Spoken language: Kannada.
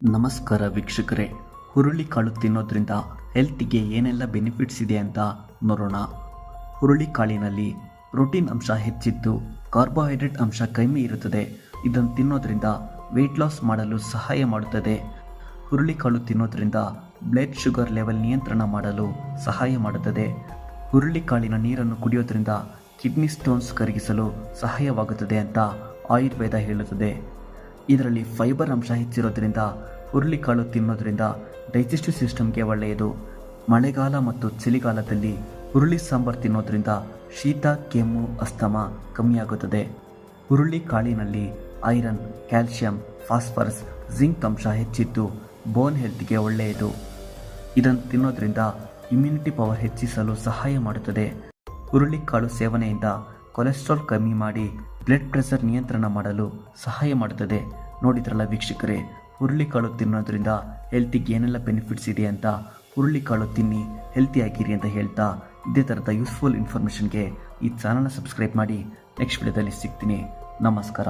ನಮಸ್ಕಾರ ವೀಕ್ಷಕರೇ, ಹುರುಳಿಕಾಳು ತಿನ್ನೋದ್ರಿಂದ ಹೆಲ್ತಿಗೆ ಏನೆಲ್ಲ ಬೆನಿಫಿಟ್ಸ್ ಇದೆ ಅಂತ ನೋಡೋಣ. ಹುರುಳಿಕಾಳಿನಲ್ಲಿ ಪ್ರೋಟೀನ್ ಅಂಶ ಹೆಚ್ಚಿದ್ದು ಕಾರ್ಬೋಹೈಡ್ರೇಟ್ ಅಂಶ ಕಡಿಮೆ ಇರುತ್ತದೆ. ಇದನ್ನು ತಿನ್ನೋದ್ರಿಂದ ವೆಯ್ಟ್ ಲಾಸ್ ಮಾಡಲು ಸಹಾಯ ಮಾಡುತ್ತದೆ. ಹುರುಳಿಕಾಳು ತಿನ್ನೋದ್ರಿಂದ ಬ್ಲಡ್ ಶುಗರ್ ಲೆವೆಲ್ ನಿಯಂತ್ರಣ ಮಾಡಲು ಸಹಾಯ ಮಾಡುತ್ತದೆ. ಹುರುಳಿಕಾಳಿನ ನೀರನ್ನು ಕುಡಿಯೋದ್ರಿಂದ ಕಿಡ್ನಿ ಸ್ಟೋನ್ಸ್ ಕರಗಿಸಲು ಸಹಾಯವಾಗುತ್ತದೆ ಅಂತ ಆಯುರ್ವೇದ ಹೇಳುತ್ತದೆ. ಇದರಲ್ಲಿ ಫೈಬರ್ ಅಂಶ ಹೆಚ್ಚಿರೋದ್ರಿಂದ ಹುರುಳಿಕಾಳು ತಿನ್ನೋದ್ರಿಂದ ಡೈಜೆಸ್ಟಿವ್ ಸಿಸ್ಟಮ್ಗೆ ಒಳ್ಳೆಯದು. ಮಳೆಗಾಲ ಮತ್ತು ಚಳಿಗಾಲದಲ್ಲಿ ಹುರುಳಿ ಸಾಂಬಾರು ತಿನ್ನೋದ್ರಿಂದ ಶೀತ, ಕೆಮ್ಮು, ಅಸ್ತಮ ಕಮ್ಮಿಯಾಗುತ್ತದೆ. ಹುರುಳಿಕಾಳಿನಲ್ಲಿ ಐರನ್, ಕ್ಯಾಲ್ಸಿಯಂ, ಫಾಸ್ಫರಸ್, ಜಿಂಕ್ ಅಂಶ ಹೆಚ್ಚಿದ್ದು ಬೋನ್ ಹೆಲ್ತ್ಗೆ ಒಳ್ಳೆಯದು. ಇದನ್ನು ತಿನ್ನೋದ್ರಿಂದ ಇಮ್ಯುನಿಟಿ ಪವರ್ ಹೆಚ್ಚಿಸಲು ಸಹಾಯ ಮಾಡುತ್ತದೆ. ಹುರುಳಿಕಾಳು ಸೇವನೆಯಿಂದ ಕೊಲೆಸ್ಟ್ರಾಲ್ ಕಮ್ಮಿ ಮಾಡಿ ಬ್ಲಡ್ ಪ್ರೆಷರ್ ನಿಯಂತ್ರಣ ಮಾಡಲು ಸಹಾಯ ಮಾಡುತ್ತದೆ. ನೋಡಿದ್ರಲ್ಲ ವೀಕ್ಷಕರೇ, ಹುರುಳಿಕಾಳು ತಿನ್ನೋದ್ರಿಂದ ಹೆಲ್ತಿಗೆ ಏನೆಲ್ಲ ಬೆನಿಫಿಟ್ಸ್ ಇದೆ ಅಂತ. ಹುರುಳಿಕಾಳು ತಿನ್ನಿ, ಹೆಲ್ತಿಯಾಗಿರಿ ಅಂತ ಹೇಳ್ತಾ, ಇದೇ ಥರದ ಯೂಸ್ಫುಲ್ ಇನ್ಫಾರ್ಮೇಷನ್ಗೆ ಈ ಚಾನಲ್ನ ಸಬ್ಸ್ಕ್ರೈಬ್ ಮಾಡಿ. ನೆಕ್ಸ್ಟ್ ವಿಡಿಯೋದಲ್ಲಿ ಸಿಗ್ತೀನಿ. ನಮಸ್ಕಾರ.